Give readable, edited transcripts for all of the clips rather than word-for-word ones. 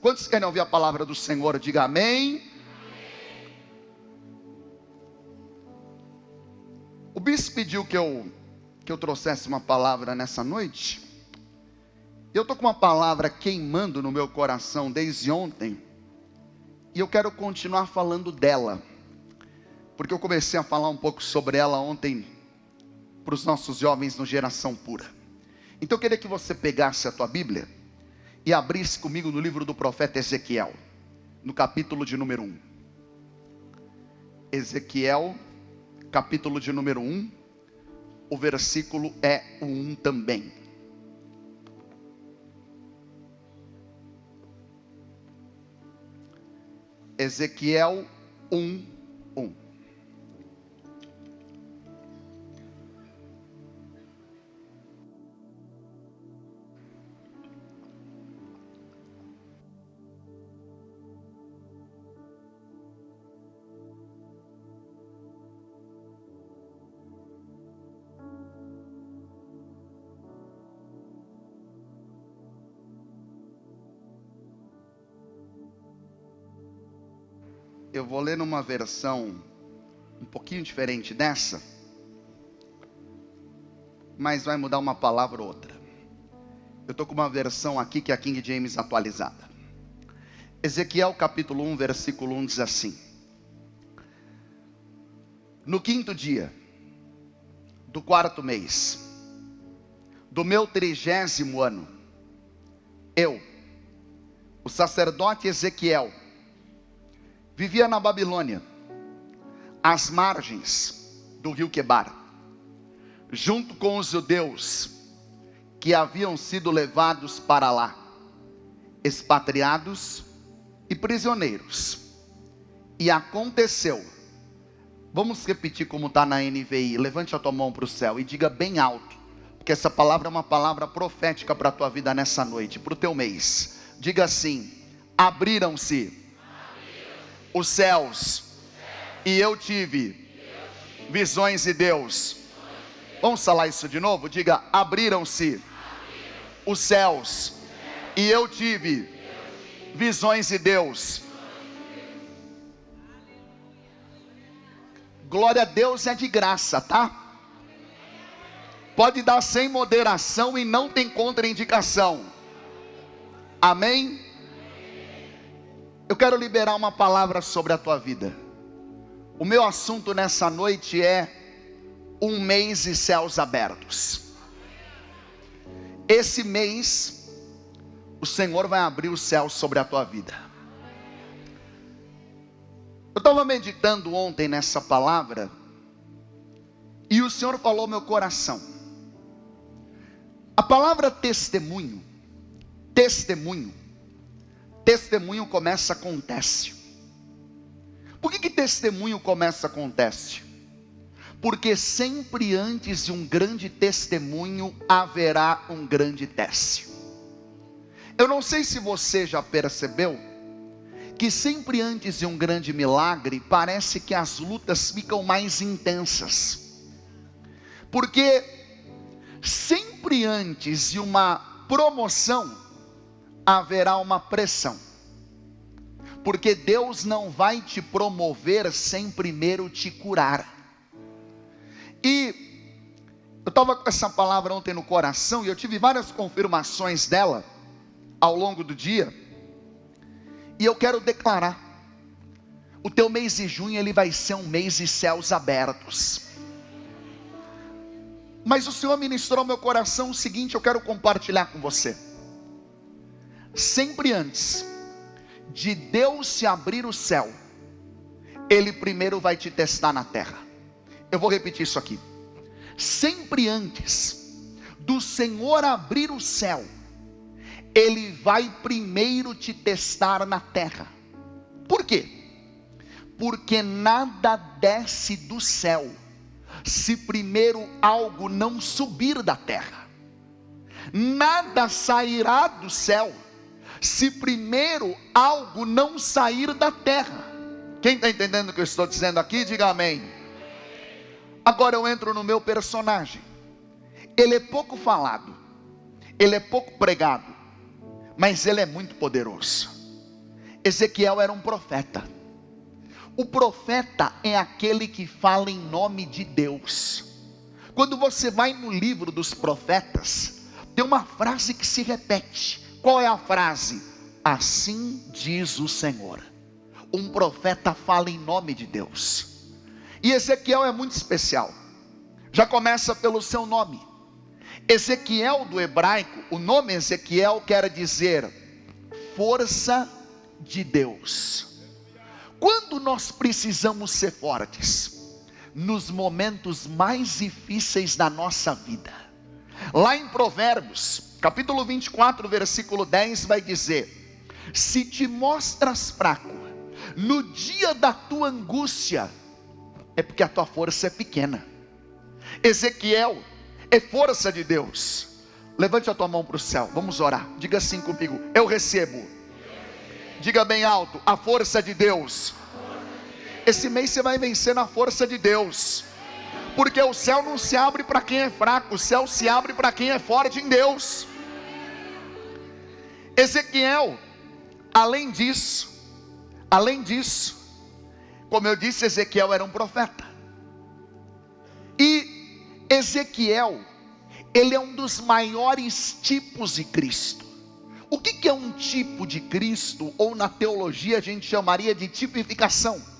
Quantos querem ouvir a palavra do Senhor? Diga amém. O bispo pediu que eu trouxesse uma palavra nessa noite. Eu estou com uma palavra queimando no meu coração desde ontem. E eu quero continuar falando dela. Porque eu comecei a falar um pouco sobre ela ontem para os nossos jovens no Geração Pura. Então eu queria que você pegasse a tua Bíblia e abrisse comigo no livro do profeta Ezequiel, no capítulo de número 1. Ezequiel, capítulo de número 1, o versículo é o 1 também. Ezequiel 1, 1. Eu vou ler numa versão um pouquinho diferente dessa, mas vai mudar uma palavra ou outra. Eu estou com uma versão aqui que é a King James atualizada. Ezequiel capítulo 1, versículo 1 diz assim: no 5º dia do 4º mês do meu 30º ano, eu, o sacerdote Ezequiel, vivia na Babilônia, às margens do rio Quebar, junto com os judeus que haviam sido levados para lá, expatriados e prisioneiros. E aconteceu, vamos repetir como está na NVI, levante a tua mão para o céu e diga bem alto, porque essa palavra é uma palavra profética para a tua vida nessa noite, para o teu mês. Diga assim: abriram-se os céus, e eu tive visões de Deus. Vamos falar isso de novo? Diga: abriram-se os céus, e eu tive visões de Deus. Glória a Deus é de graça, tá? Pode dar sem moderação e não tem contraindicação. Amém? Eu quero liberar uma palavra sobre a tua vida. O meu assunto nessa noite é um mês e céus abertos. Esse mês, o Senhor vai abrir os céus sobre a tua vida. Eu estava meditando ontem nessa palavra, e o Senhor falou ao meu coração. A palavra testemunho começa com teste. Por que testemunho começa com teste? Porque sempre antes de um grande testemunho haverá um grande teste. Eu não sei se você já percebeu que sempre antes de um grande milagre parece que as lutas ficam mais intensas. Porque sempre antes de uma promoção haverá uma pressão, porque Deus não vai te promover sem primeiro te curar. E eu estava com essa palavra ontem no coração, e eu tive várias confirmações dela ao longo do dia, e eu quero declarar: o teu mês de junho ele vai ser um mês de céus abertos. Mas o Senhor ministrou ao meu coração o seguinte, eu quero compartilhar com você. Sempre antes de Deus se abrir o céu, Ele primeiro vai te testar na terra. Eu vou repetir isso aqui. Sempre antes do Senhor abrir o céu, Ele vai primeiro te testar na terra. Por quê? Porque nada desce do céu se primeiro algo não subir da terra. Nada sairá do céu se primeiro algo não sair da terra. Quem está entendendo o que eu estou dizendo aqui, diga amém. Agora eu entro no meu personagem. Ele é pouco falado, ele é pouco pregado, mas ele é muito poderoso. Ezequiel era um profeta. O profeta é aquele que fala em nome de Deus. Quando você vai no livro dos profetas, tem uma frase que se repete. Qual é a frase? Assim diz o Senhor. Um profeta fala em nome de Deus. E Ezequiel é muito especial. Já começa pelo seu nome. Ezequiel do hebraico, o nome Ezequiel quer dizer força de Deus. Quando nós precisamos ser fortes? Nos momentos mais difíceis da nossa vida. Lá em Provérbios, capítulo 24, versículo 10, vai dizer: se te mostras fraco no dia da tua angústia, é porque a tua força é pequena. Ezequiel é força de Deus. Levante a tua mão para o céu, vamos orar. Diga assim comigo: eu recebo. Diga bem alto: a força de Deus. Esse mês você vai vencer na força de Deus, porque o céu não se abre para quem é fraco, o céu se abre para quem é forte em Deus. Ezequiel, além disso, como eu disse, Ezequiel era um profeta. E Ezequiel, ele é um dos maiores tipos de Cristo. O que é um tipo de Cristo? Ou na teologia a gente chamaria de tipificação.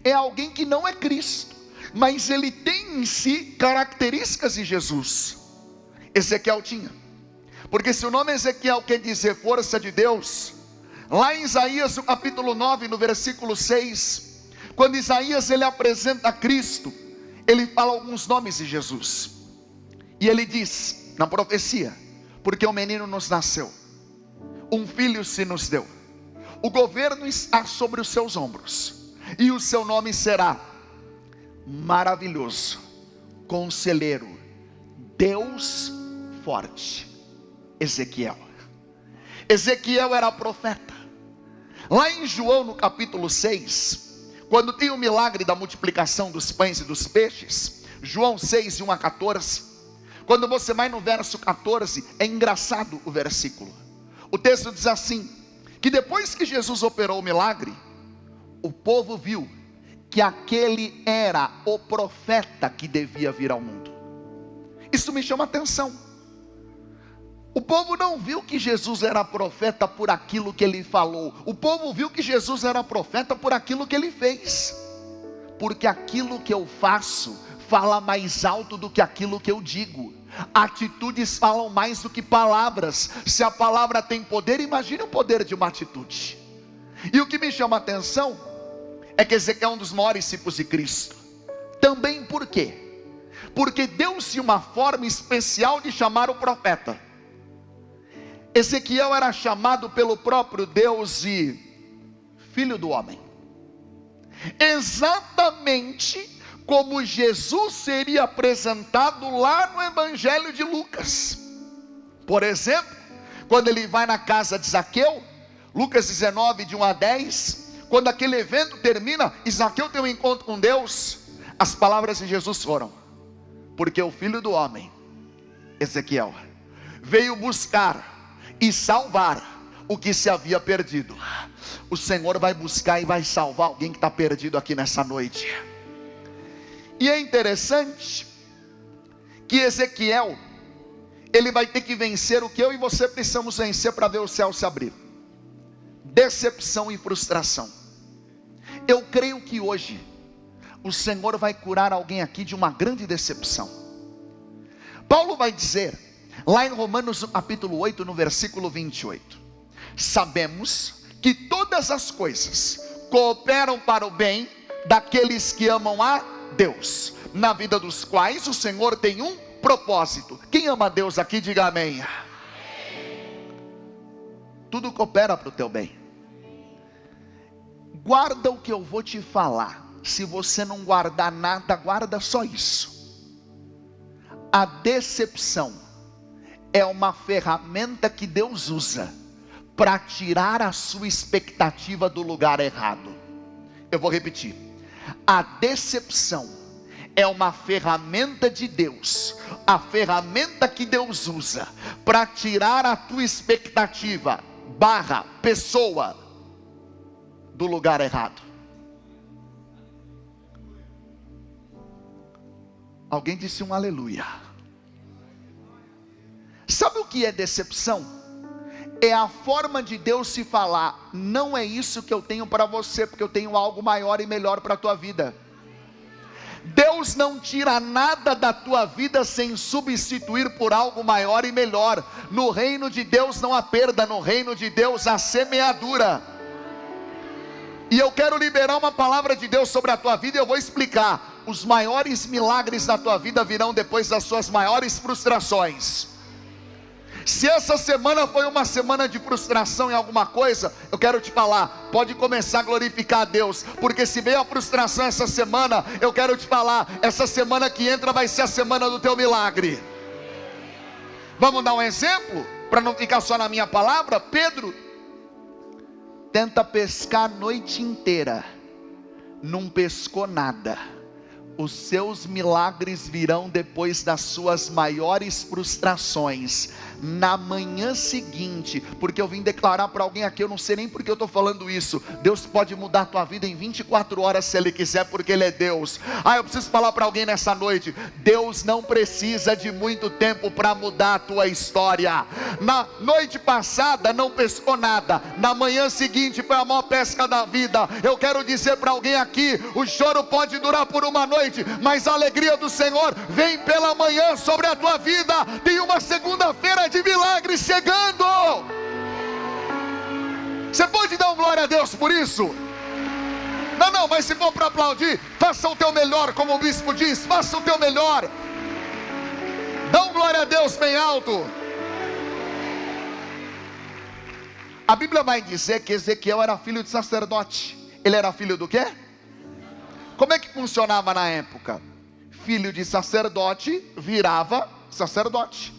É alguém que não é Cristo, mas ele tem em si características de Jesus. Ezequiel tinha. Porque se o nome Ezequiel quer dizer força de Deus, lá em Isaías no capítulo 9, no versículo 6, quando Isaías ele apresenta Cristo, ele fala alguns nomes de Jesus. E ele diz na profecia: porque um menino nos nasceu, um filho se nos deu, o governo está sobre os seus ombros, e o seu nome será Maravilhoso, Conselheiro, Deus Forte. Ezequiel era profeta. Lá em João no capítulo 6, quando tem o milagre da multiplicação dos pães e dos peixes, João 6, 1 a 14, quando você vai no verso 14, é engraçado o versículo. O texto diz assim, que depois que Jesus operou o milagre, o povo viu que aquele era o profeta que devia vir ao mundo. Isso me chama a atenção. O povo não viu que Jesus era profeta por aquilo que ele falou. O povo viu que Jesus era profeta por aquilo que ele fez. Porque aquilo que eu faço fala mais alto do que aquilo que eu digo. Atitudes falam mais do que palavras. Se a palavra tem poder, imagine o poder de uma atitude. E o que me chama a atenção é que Ezequiel é um dos maiores tipos de Cristo. Também por quê? Porque deu-se uma forma especial de chamar o profeta. Ezequiel era chamado pelo próprio Deus de Filho do Homem. Exatamente como Jesus seria apresentado lá no Evangelho de Lucas. Por exemplo, quando ele vai na casa de Zaqueu, Lucas 19, de 1 a 10, quando aquele evento termina, e Zaqueu tem um encontro com Deus, as palavras de Jesus foram: porque o Filho do Homem, Ezequiel, veio buscar e salvar o que se havia perdido. O Senhor vai buscar e vai salvar alguém que está perdido aqui nessa noite. E é interessante que Ezequiel, ele vai ter que vencer o que eu e você precisamos vencer para ver o céu se abrir: decepção e frustração. Eu creio que hoje o Senhor vai curar alguém aqui de uma grande decepção. Paulo vai dizer lá em Romanos capítulo 8, no versículo 28, sabemos que todas as coisas cooperam para o bem daqueles que amam a Deus, na vida dos quais o Senhor tem um propósito. Quem ama a Deus aqui, diga amém. Tudo coopera para o teu bem. Guarda o que eu vou te falar. Se você não guardar nada, guarda só isso. A decepção é uma ferramenta que Deus usa para tirar a sua expectativa do lugar errado. Eu vou repetir. A decepção é uma ferramenta de Deus, a ferramenta que Deus usa para tirar a tua expectativa, pessoa, do lugar errado. Alguém disse um aleluia. Sabe o que é decepção? É a forma de Deus se falar: não é isso que eu tenho para você, porque eu tenho algo maior e melhor para a tua vida. Deus não tira nada da tua vida sem substituir por algo maior e melhor. No reino de Deus não há perda, no reino de Deus há semeadura. E eu quero liberar uma palavra de Deus sobre a tua vida e eu vou explicar. Os maiores milagres da tua vida virão depois das suas maiores frustrações. Se essa semana foi uma semana de frustração em alguma coisa, eu quero te falar, pode começar a glorificar a Deus, porque se veio a frustração essa semana, eu quero te falar, essa semana que entra vai ser a semana do teu milagre. Vamos dar um exemplo, para não ficar só na minha palavra. Pedro tenta pescar a noite inteira, não pescou nada. Os seus milagres virão depois das suas maiores frustrações, na manhã seguinte, porque eu vim declarar para alguém aqui, eu não sei nem porque eu estou falando isso, Deus pode mudar a tua vida em 24 horas se Ele quiser, porque Ele é Deus. Eu preciso falar para alguém nessa noite, Deus não precisa de muito tempo para mudar a tua história. Na noite passada não pescou nada, na manhã seguinte foi a maior pesca da vida. Eu quero dizer para alguém aqui, o choro pode durar por uma noite, mas a alegria do Senhor vem pela manhã sobre a tua vida. Tem uma segunda-feira de milagres chegando. Você pode dar um glória a Deus por isso? Não, mas se for para aplaudir, faça o teu melhor, como o bispo diz, faça o teu melhor. Dá um glória a Deus bem alto. A Bíblia vai dizer que Ezequiel era filho de sacerdote. Ele era filho do quê? Como é que funcionava na época? Filho de sacerdote virava sacerdote,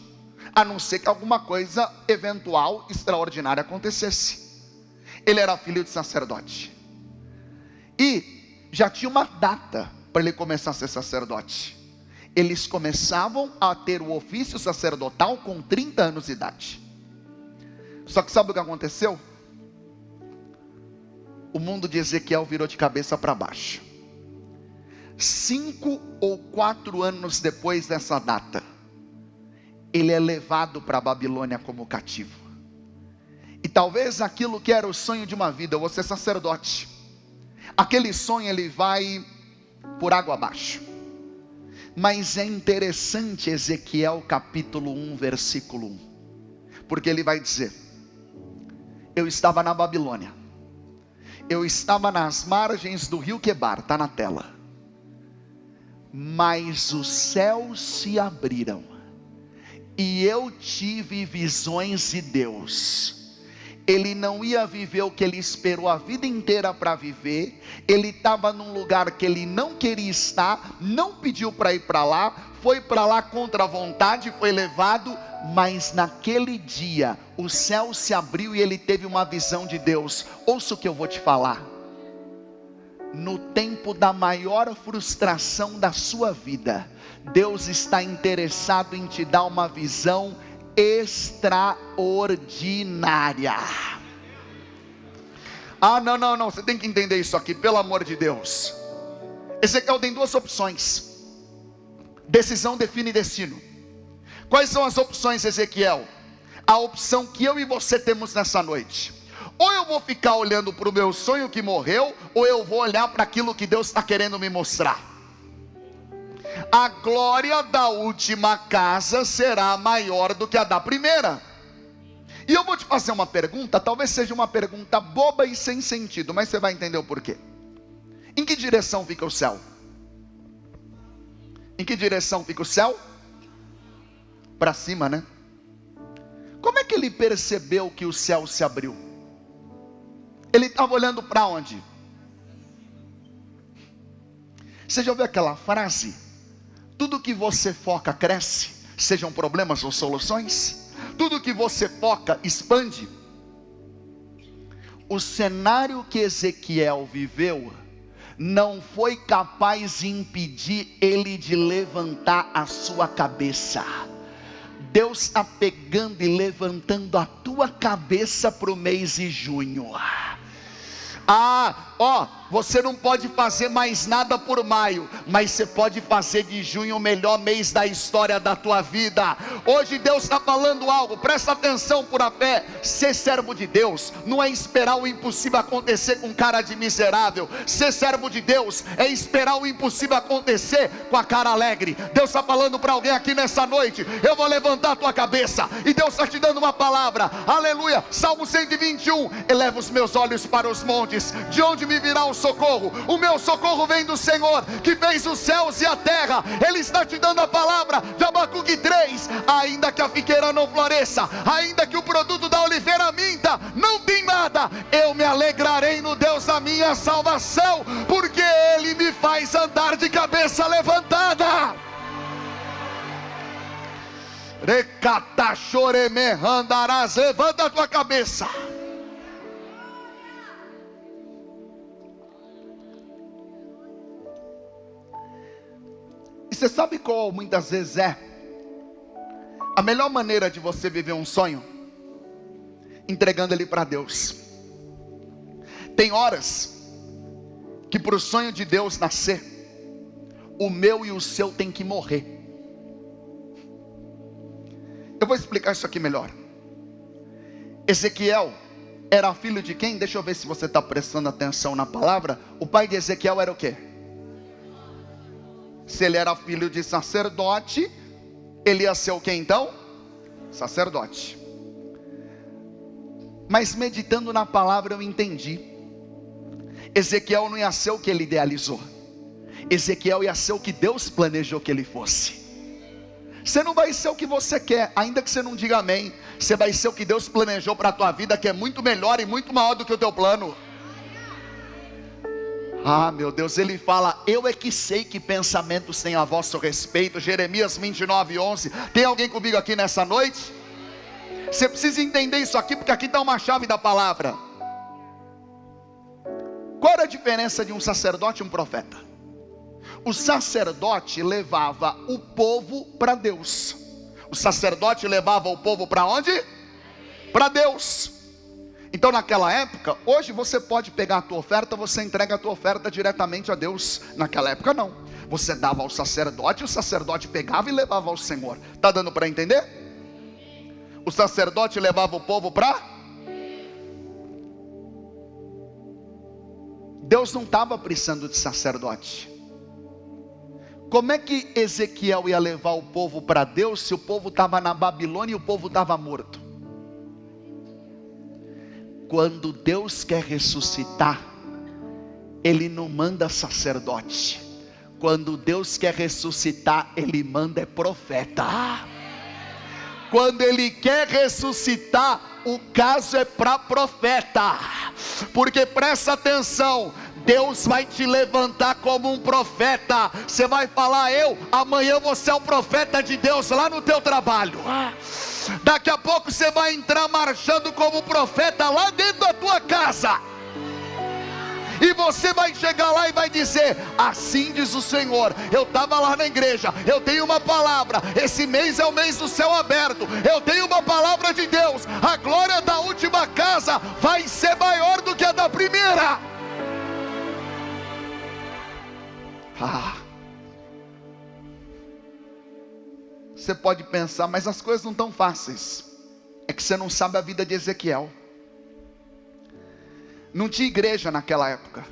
a não ser que alguma coisa eventual, extraordinária acontecesse. Ele era filho de sacerdote, e já tinha uma data para ele começar a ser sacerdote. Eles começavam a ter o ofício sacerdotal com 30 anos de idade. Só que sabe o que aconteceu? O mundo de Ezequiel virou de cabeça para baixo. 5 ou 4 anos depois dessa data, ele é levado para a Babilônia como cativo. E talvez aquilo que era o sonho de uma vida, eu vou ser sacerdote, aquele sonho ele vai por água abaixo. Mas é interessante Ezequiel capítulo 1 versículo 1, porque ele vai dizer: eu estava na Babilônia, eu estava nas margens do rio Quebar, está na tela. Mas os céus se abriram, e eu tive visões de Deus. Ele não ia viver o que ele esperou a vida inteira para viver. Ele estava num lugar que ele não queria estar, não pediu para ir para lá, foi para lá contra a vontade, foi levado. Mas naquele dia, o céu se abriu e ele teve uma visão de Deus. Ouça o que eu vou te falar. No tempo da maior frustração da sua vida, Deus está interessado em te dar uma visão extraordinária. Não, você tem que entender isso aqui, pelo amor de Deus. Ezequiel tem 2 opções: decisão define destino. Quais são as opções, Ezequiel? A opção que eu e você temos nessa noite: ou eu vou ficar olhando para o meu sonho que morreu, ou eu vou olhar para aquilo que Deus está querendo me mostrar. A glória da última casa será maior do que a da primeira. E eu vou te fazer uma pergunta, talvez seja uma pergunta boba e sem sentido, mas você vai entender o porquê. Em que direção fica o céu? Em que direção fica o céu? Para cima, né? Como é que ele percebeu que o céu se abriu? Ele estava olhando para onde? Você já ouviu aquela frase? Tudo que você foca cresce, sejam problemas ou soluções. Tudo que você foca expande. O cenário que Ezequiel viveu não foi capaz de impedir ele de levantar a sua cabeça. Deus está pegando e levantando a tua cabeça para o mês de junho. Você não pode fazer mais nada por maio, mas você pode fazer de junho o melhor mês da história da tua vida. Hoje Deus está falando algo, presta atenção por a fé. Ser servo de Deus não é esperar o impossível acontecer com cara de miserável. Ser servo de Deus é esperar o impossível acontecer com a cara alegre. Deus está falando para alguém aqui nessa noite: eu vou levantar a tua cabeça, e Deus está te dando uma palavra, aleluia. Salmo 121, eleva os meus olhos para os montes, de onde me virá o socorro? O meu socorro vem do Senhor, que fez os céus e a terra. Ele está te dando a palavra de Abacuque 3, ainda que a figueira não floresça, ainda que o produto da oliveira minta, não tem nada, eu me alegrarei no Deus da minha salvação, porque Ele me faz andar de cabeça levantada. Recatachoreme-andarás, levanta a tua cabeça. E você sabe qual muitas vezes é a melhor maneira de você viver um sonho? Entregando ele para Deus. Tem horas que para o sonho de Deus nascer, o meu e o seu tem que morrer. Eu vou explicar isso aqui melhor. Ezequiel era filho de quem? Deixa eu ver se você está prestando atenção na palavra. O pai de Ezequiel era o quê? Se ele era filho de sacerdote, ele ia ser o quê então? Sacerdote. Mas meditando na palavra eu entendi. Ezequiel não ia ser o que ele idealizou. Ezequiel ia ser o que Deus planejou que ele fosse. Você não vai ser o que você quer, ainda que você não diga amém. Você vai ser o que Deus planejou para a tua vida, que é muito melhor e muito maior do que o teu plano. Meu Deus, ele fala: eu é que sei que pensamentos têm a vosso respeito. Jeremias 29:11. Tem alguém comigo aqui nessa noite? Você precisa entender isso aqui, porque aqui está uma chave da palavra. Qual era a diferença de um sacerdote e um profeta? O sacerdote levava o povo para Deus. O sacerdote levava o povo para onde? Para Deus. Então naquela época, hoje você pode pegar a tua oferta, você entrega a tua oferta diretamente a Deus. Naquela época não, você dava ao sacerdote, o sacerdote pegava e levava ao Senhor. Está dando para entender? O sacerdote levava o povo para... Deus não estava precisando de sacerdote. Como é que Ezequiel ia levar o povo para Deus, se o povo estava na Babilônia e o povo estava morto? Quando Deus quer ressuscitar, Ele não manda sacerdote. Quando Deus quer ressuscitar, Ele manda profeta. Quando Ele quer ressuscitar, o caso é para profeta. Porque presta atenção, Deus vai te levantar como um profeta. Você vai falar: amanhã você é o profeta de Deus lá no teu trabalho. Daqui a pouco você vai entrar marchando como profeta lá dentro da tua casa. E você vai chegar lá e vai dizer: assim diz o Senhor, eu estava lá na igreja, eu tenho uma palavra, esse mês é o mês do céu aberto, eu tenho uma palavra de Deus, a glória da última casa vai ser maior do que a da primeira. Você pode pensar: mas as coisas não estão fáceis. É que você não sabe a vida de Ezequiel. Não tinha igreja naquela época,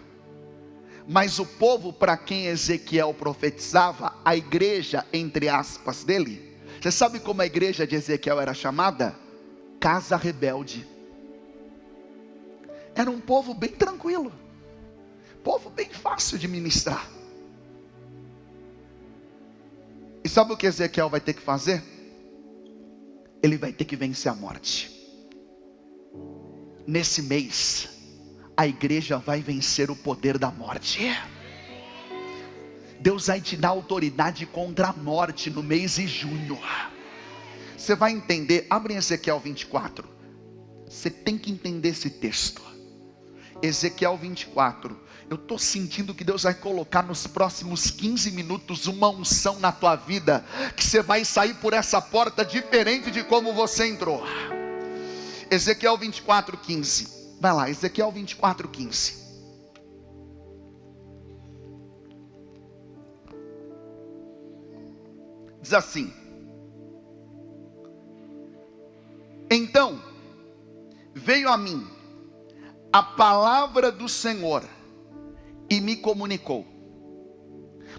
mas o povo para quem Ezequiel profetizava, a igreja entre aspas dele, você sabe como a igreja de Ezequiel era chamada? Casa rebelde. Era um povo bem tranquilo, povo bem fácil de ministrar. E sabe o que Ezequiel vai ter que fazer? Ele vai ter que vencer a morte. Nesse mês, a igreja vai vencer o poder da morte. Deus vai te dar autoridade contra a morte no mês de junho. Você vai entender. Abre em Ezequiel 24. Você tem que entender esse texto. Ezequiel 24. Eu estou sentindo que Deus vai colocar nos próximos 15 minutos uma unção na tua vida, que você vai sair por essa porta diferente de como você entrou. Ezequiel 24:15. Vai lá, Ezequiel 24:15. Diz assim: então veio a mim a palavra do Senhor e me comunicou.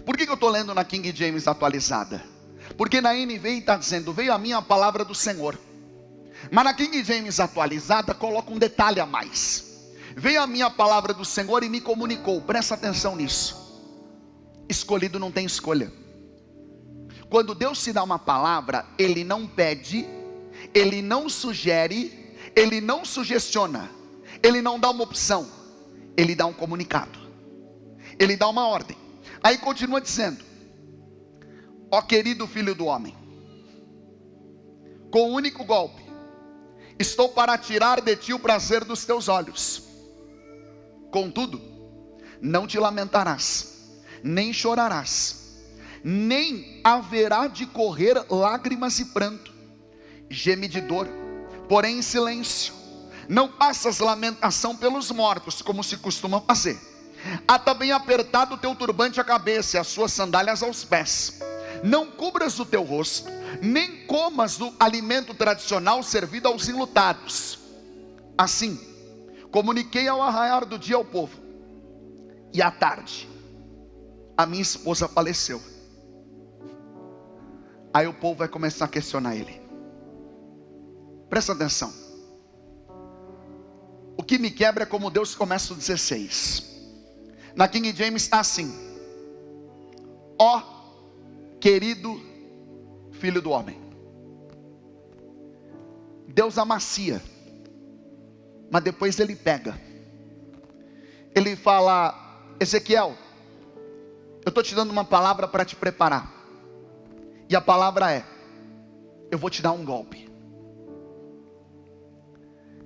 Por que eu estou lendo na King James atualizada? Porque na NVI está dizendo: veio a mim a palavra do Senhor. Mas na King James atualizada coloca um detalhe a mais: veio a mim a palavra do Senhor e me comunicou. Presta atenção nisso. Escolhido não tem escolha. Quando Deus te dá uma palavra, Ele não pede, Ele não sugere, Ele não sugestiona, Ele não dá uma opção, Ele dá um comunicado, Ele dá uma ordem. Aí continua dizendo: ó querido filho do homem, com um único golpe estou para tirar de ti o prazer dos teus olhos. Contudo, não te lamentarás, nem chorarás, nem haverá de correr lágrimas e pranto, geme de dor, porém em silêncio. Não passas lamentação pelos mortos, como se costuma fazer. Ata bem apertado o teu turbante à cabeça e as suas sandálias aos pés. Não cubras o teu rosto, nem comas do alimento tradicional servido aos enlutados. Assim, comuniquei ao arraiar do dia ao povo, e à tarde, a minha esposa faleceu. Aí o povo vai começar a questionar ele. Presta atenção. O que me quebra é como Deus começa o 16. Na King James está assim: ó querido filho do homem. Deus amacia, mas depois Ele pega. Ele fala: Ezequiel, eu estou te dando uma palavra para te preparar. E a palavra é: eu vou te dar um golpe.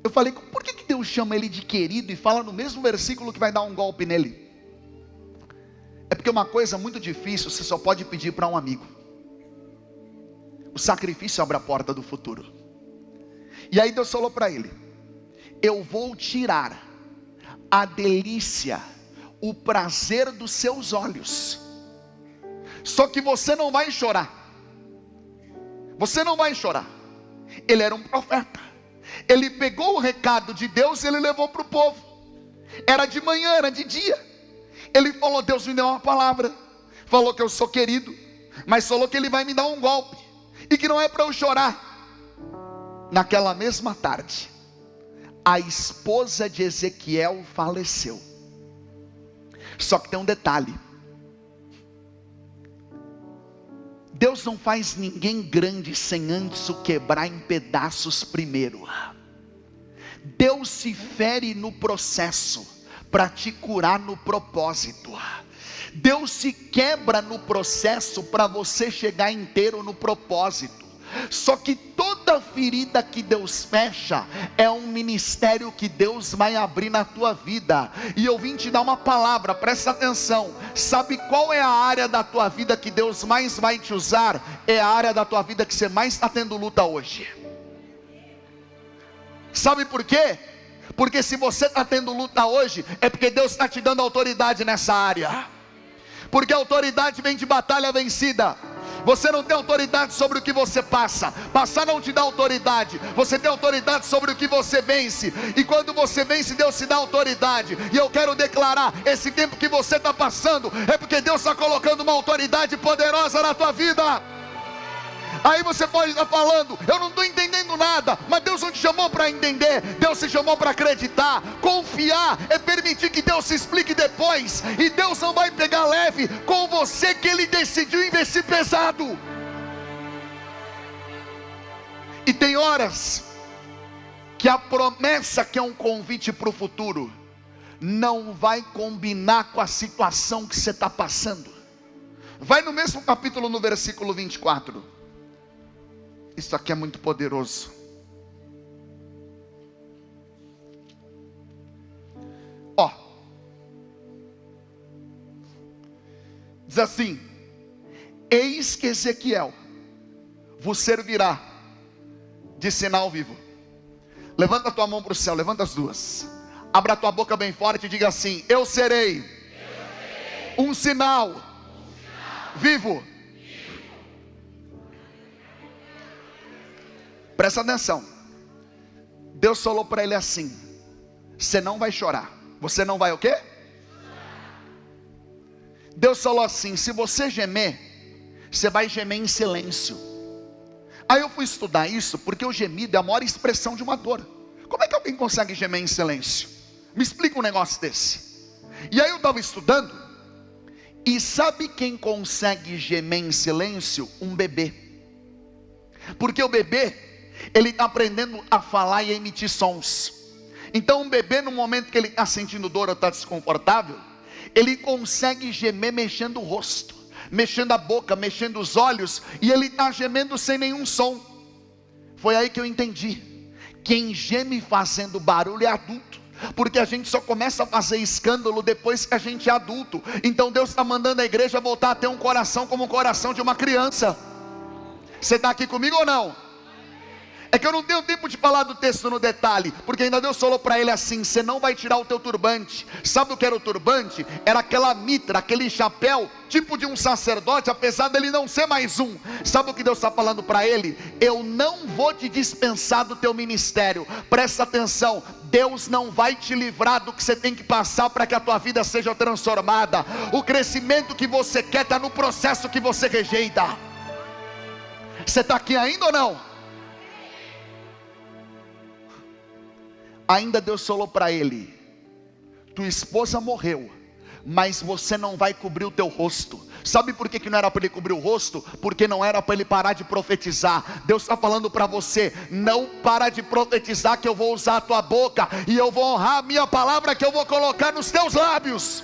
Eu falei: por que Deus chama ele de querido e fala no mesmo versículo que vai dar um golpe nele? É porque uma coisa muito difícil você só pode pedir para um amigo. O sacrifício abre a porta do futuro. E aí Deus falou para ele: eu vou tirar a delícia, o prazer dos seus olhos. Só que você não vai chorar. Você não vai chorar. Ele era um profeta. Ele pegou o recado de Deus e ele levou para o povo. Era de manhã, era de dia. Ele falou: Deus me deu uma palavra, falou que eu sou querido, mas falou que Ele vai me dar um golpe, e que não é para eu chorar. Naquela mesma tarde, a esposa de Ezequiel faleceu. Só que tem um detalhe: Deus não faz ninguém grande sem antes o quebrar em pedaços primeiro. Deus se fere no processo para te curar no propósito. Deus se quebra no processo para você chegar inteiro no propósito. Só que toda ferida que Deus fecha é um ministério que Deus vai abrir na tua vida. E eu vim te dar uma palavra, presta atenção. Sabe qual é a área da tua vida que Deus mais vai te usar? É a área da tua vida que você mais está tendo luta hoje. Sabe por quê? Porque se você está tendo luta hoje, é porque Deus está te dando autoridade nessa área. Porque a autoridade vem de batalha vencida. Você não tem autoridade sobre o que você passa. Passar não te dá autoridade. Você tem autoridade sobre o que você vence. E quando você vence, Deus te dá autoridade. E eu quero declarar: esse tempo que você está passando é porque Deus está colocando uma autoridade poderosa na tua vida. Aí você pode estar falando: eu não estou entendendo nada. Mas Deus não te chamou para entender, Deus te chamou para acreditar. Confiar é permitir que Deus se explique depois. E Deus não vai pegar leve com você, que Ele decidiu investir pesado. E tem horas que a promessa, que é um convite para o futuro, não vai combinar com a situação que você está passando. Vai no mesmo capítulo, no versículo 24. Isso aqui é muito poderoso. Ó, diz assim: eis que Ezequiel vos servirá de sinal vivo. Levanta a tua mão para o céu, levanta as duas. Abra a tua boca bem forte e diga assim: eu serei um sinal vivo Presta atenção. Deus falou para ele assim: você não vai chorar. Você não vai o quê? Deus falou assim: se você gemer, você vai gemer em silêncio. Aí eu fui estudar isso, porque o gemido é a maior expressão de uma dor. Como é que alguém consegue gemer em silêncio? Me explica um negócio desse. E aí eu estava estudando, e sabe quem consegue gemer em silêncio? Um bebê. Porque o bebê, ele está aprendendo a falar e a emitir sons. Então um bebê, no momento que ele está sentindo dor ou está desconfortável, ele consegue gemer mexendo o rosto, mexendo a boca, mexendo os olhos, e ele está gemendo sem nenhum som. Foi aí que eu entendi: quem geme fazendo barulho é adulto, porque a gente só começa a fazer escândalo depois que a gente é adulto. Então Deus está mandando a igreja voltar a ter um coração como o coração de uma criança. Você está aqui comigo ou não? É que eu não tenho tempo de falar do texto no detalhe, porque ainda Deus falou para ele assim: você não vai tirar o teu turbante. Sabe o que era o turbante? Era aquela mitra, aquele chapéu, tipo de um sacerdote, apesar dele não ser mais um. Sabe o que Deus está falando para ele? Eu não vou te dispensar do teu ministério. Presta atenção, Deus não vai te livrar do que você tem que passar para que a tua vida seja transformada. O crescimento que você quer está no processo que você rejeita. Você está aqui ainda ou não? Ainda Deus falou para ele: tua esposa morreu, mas você não vai cobrir o teu rosto. Sabe por que não era para ele cobrir o rosto? Porque não era para ele parar de profetizar. Deus está falando para você: não para de profetizar, que eu vou usar a tua boca, e eu vou honrar a minha palavra que eu vou colocar nos teus lábios.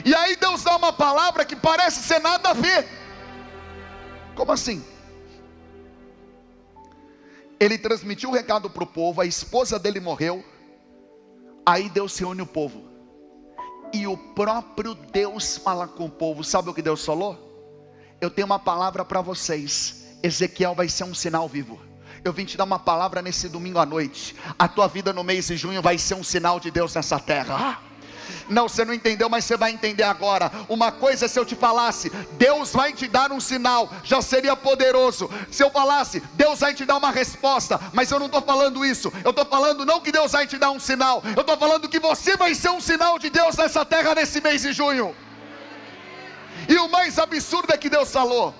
E aí Deus dá uma palavra que parece ser nada a ver. Como assim? Ele transmitiu o recado para o povo, a esposa dele morreu. Aí Deus reúne o povo, e o próprio Deus fala com o povo. Sabe o que Deus falou? Eu tenho uma palavra para vocês. Ezequiel vai ser um sinal vivo. Eu vim te dar uma palavra nesse domingo à noite. A tua vida no mês de junho vai ser um sinal de Deus nessa terra. Não, você não entendeu, mas você vai entender agora. Uma coisa é se eu te falasse: Deus vai te dar um sinal, já seria poderoso. Se eu falasse: Deus vai te dar uma resposta, mas eu não estou falando isso. Eu estou falando não que Deus vai te dar um sinal, eu estou falando que você vai ser um sinal de Deus nessa terra nesse mês de junho. E o mais absurdo é que Deus falou: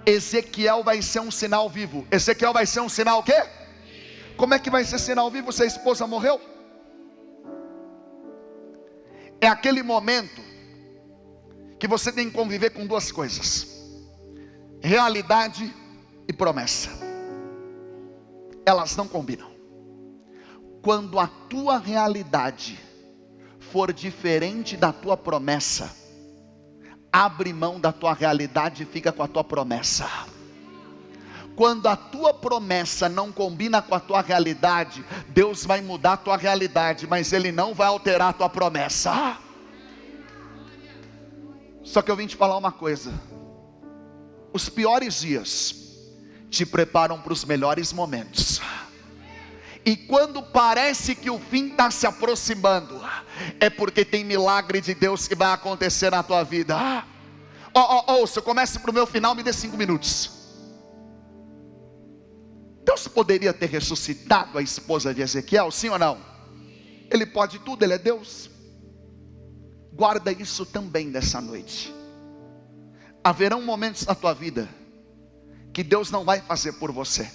Ezequiel vai ser um sinal vivo. Ezequiel vai ser um sinal o quê? Como é que vai ser sinal vivo se a esposa morreu? É aquele momento que você tem que conviver com duas coisas: realidade e promessa. Elas não combinam. Quando a tua realidade for diferente da tua promessa, abre mão da tua realidade e fica com a tua promessa. Quando a tua promessa não combina com a tua realidade, Deus vai mudar a tua realidade, mas Ele não vai alterar a tua promessa. Só que eu vim te falar uma coisa: os piores dias te preparam para os melhores momentos. E quando parece que o fim está se aproximando, é porque tem milagre de Deus que vai acontecer na tua vida. Se eu começo para o meu final, me dê 5 minutos. Deus poderia ter ressuscitado a esposa de Ezequiel, sim ou não? Ele pode tudo, Ele é Deus. Guarda isso também nessa noite. Haverão momentos na tua vida que Deus não vai fazer por você,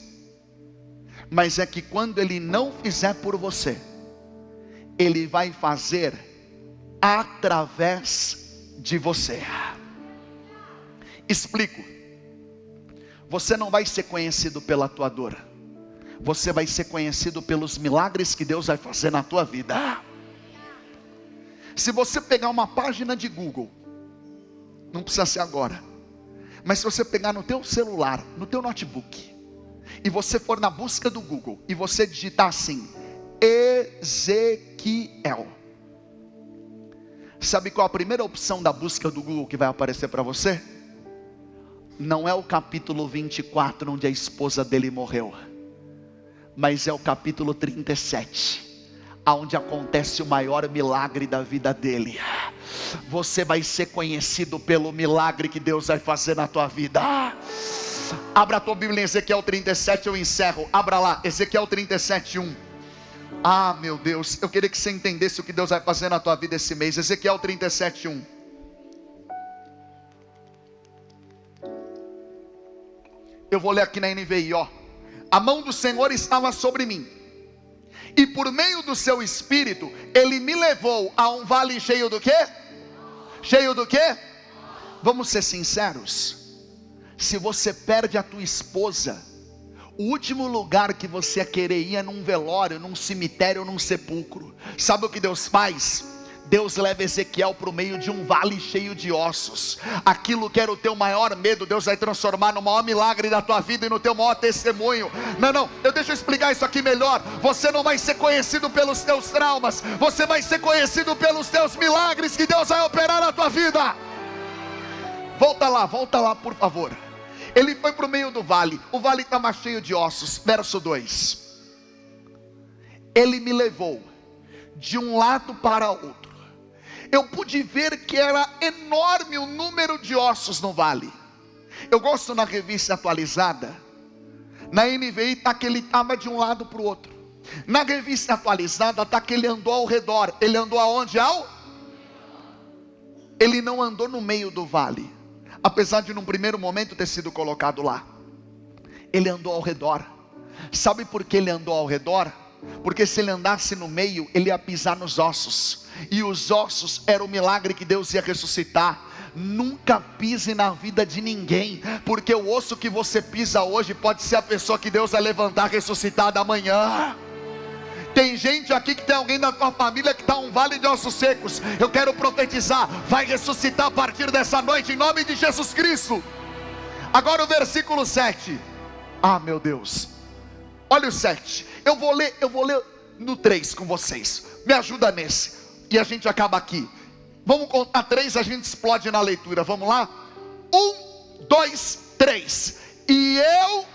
mas é que quando Ele não fizer por você, Ele vai fazer através de você. Explico. Você não vai ser conhecido pela tua dor, você vai ser conhecido pelos milagres que Deus vai fazer na tua vida. Se você pegar uma página de Google, não precisa ser agora, mas se você pegar no teu celular, no teu notebook, e você for na busca do Google, e você digitar assim: Ezequiel, sabe qual a primeira opção da busca do Google que vai aparecer para você? Não é o capítulo 24, onde a esposa dele morreu, mas é o capítulo 37, onde acontece o maior milagre da vida dele. Você vai ser conhecido pelo milagre que Deus vai fazer na tua vida. Abra a tua Bíblia em Ezequiel 37, eu encerro. Abra lá, Ezequiel 37, 1. Ah, meu Deus, eu queria que você entendesse o que Deus vai fazer na tua vida esse mês. Ezequiel 37, 1. Eu vou ler aqui na NVI, ó. A mão do Senhor estava sobre mim, e por meio do seu Espírito, Ele me levou a um vale cheio do quê? Cheio do quê? Vamos ser sinceros. Se você perde a tua esposa, o último lugar que você ia querer ir é num velório, num cemitério, num sepulcro. Sabe o que Deus faz? Deus leva Ezequiel para o meio de um vale cheio de ossos. Aquilo que era o teu maior medo, Deus vai transformar no maior milagre da tua vida e no teu maior testemunho. Não, deixa eu explicar isso aqui melhor. Você não vai ser conhecido pelos teus traumas, você vai ser conhecido pelos teus milagres que Deus vai operar na tua vida. Volta lá, por favor. Ele foi para o meio do vale, o vale estava cheio de ossos. Verso 2. Ele me levou de um lado para outro. Eu pude ver que era enorme o número de ossos no vale. Eu gosto na revista atualizada. Na NVI está que ele estava de um lado para o outro. Na revista atualizada está que ele andou ao redor. Ele andou aonde? Ele não andou no meio do vale, apesar de num primeiro momento ter sido colocado lá. Ele andou ao redor. Sabe por que ele andou ao redor? Porque se ele andasse no meio, ele ia pisar nos ossos, e os ossos era o milagre que Deus ia ressuscitar. Nunca pise na vida de ninguém, porque o osso que você pisa hoje pode ser a pessoa que Deus vai levantar ressuscitada amanhã. Tem gente aqui que tem alguém da tua família que está um vale de ossos secos. Eu quero profetizar, vai ressuscitar a partir dessa noite em nome de Jesus Cristo. Agora o versículo 7. Ah, meu Deus, olha o 7. Eu vou ler no 3 com vocês. Me ajuda nesse, e a gente acaba aqui. Vamos contar 3, a gente explode na leitura. Vamos lá? 1, 2, 3. E eu...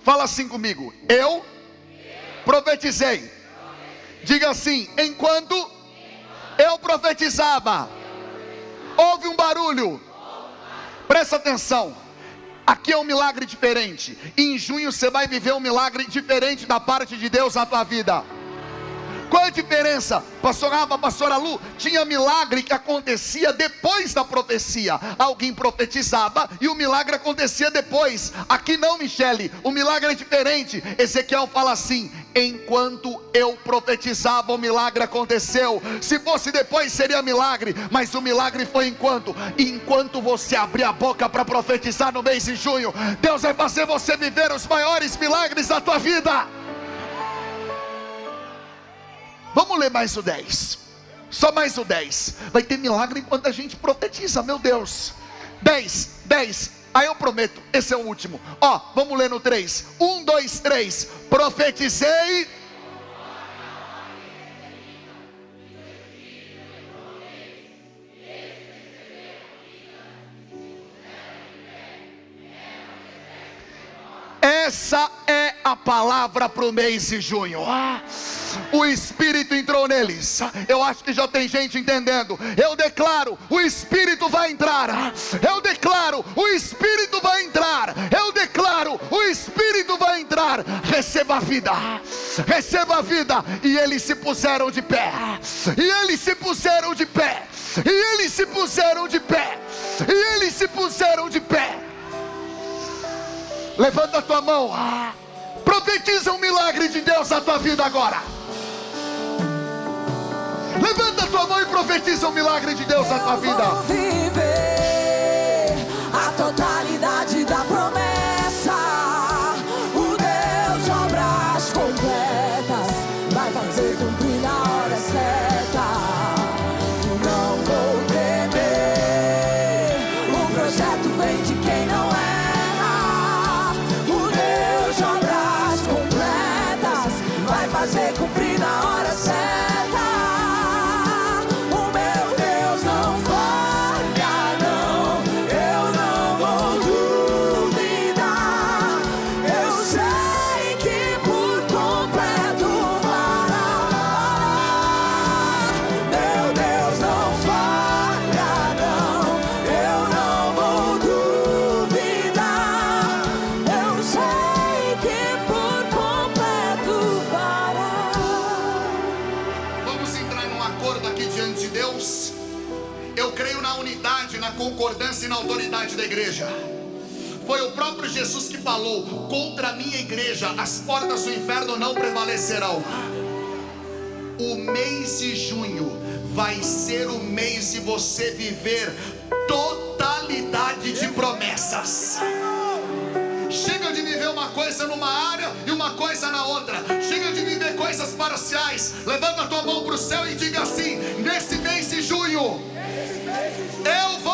fala assim comigo. Eu profetizei. Diga assim: enquanto eu profetizava, houve um barulho. Presta atenção. Aqui é um milagre diferente. Em junho você vai viver um milagre diferente da parte de Deus na tua vida. Qual é a diferença? Pastor Rafa, pastora Lu, tinha milagre que acontecia depois da profecia. Alguém profetizava e o milagre acontecia depois. Aqui não, Michele, o milagre é diferente. Ezequiel fala assim: enquanto eu profetizava, o milagre aconteceu. Se fosse depois seria milagre, mas o milagre foi enquanto você abrir a boca para profetizar no mês de junho, Deus vai fazer você viver os maiores milagres da tua vida. Vamos ler mais o 10. Só mais o 10. Vai ter milagre enquanto a gente profetiza, meu Deus. 10. Aí eu prometo, esse é o último. Vamos ler no 3. 1, 2, 3. Profetizei. Essa é a palavra para o mês de junho. O Espírito entrou neles. Eu acho que já tem gente entendendo. Eu declaro, o Espírito vai entrar. Eu declaro, o Espírito vai entrar. Eu declaro, o Espírito vai entrar. Receba a vida. Receba a vida. E eles se puseram de pé. E eles se puseram de pé. E eles se puseram de pé. E eles se puseram de pé. Levanta a tua mão. Profetiza um milagre de Deus na tua vida agora. Levanta a tua mão e profetiza um milagre de Deus na tua vida. Eu vou viver a totalidade da promessa. O Deus de obras completas vai fazer cumprir na hora certa. Não vou temer. O projeto vem de quem não erra. O Deus de obras completas vai fazer cumprir na hora certa. O meu Deus não falha. acordo aqui diante de Deus. Eu creio na unidade, na concordância e na autoridade da igreja. Foi o próprio Jesus que falou: contra a minha igreja as portas do inferno não prevalecerão. O mês de junho vai ser o mês de você viver totalidade de promessas. Chega de viver uma coisa numa área e uma coisa na outra. Chega de viver coisas parciais. Levanta a tua mão para o céu e diga assim: nesse mês de junho eu vou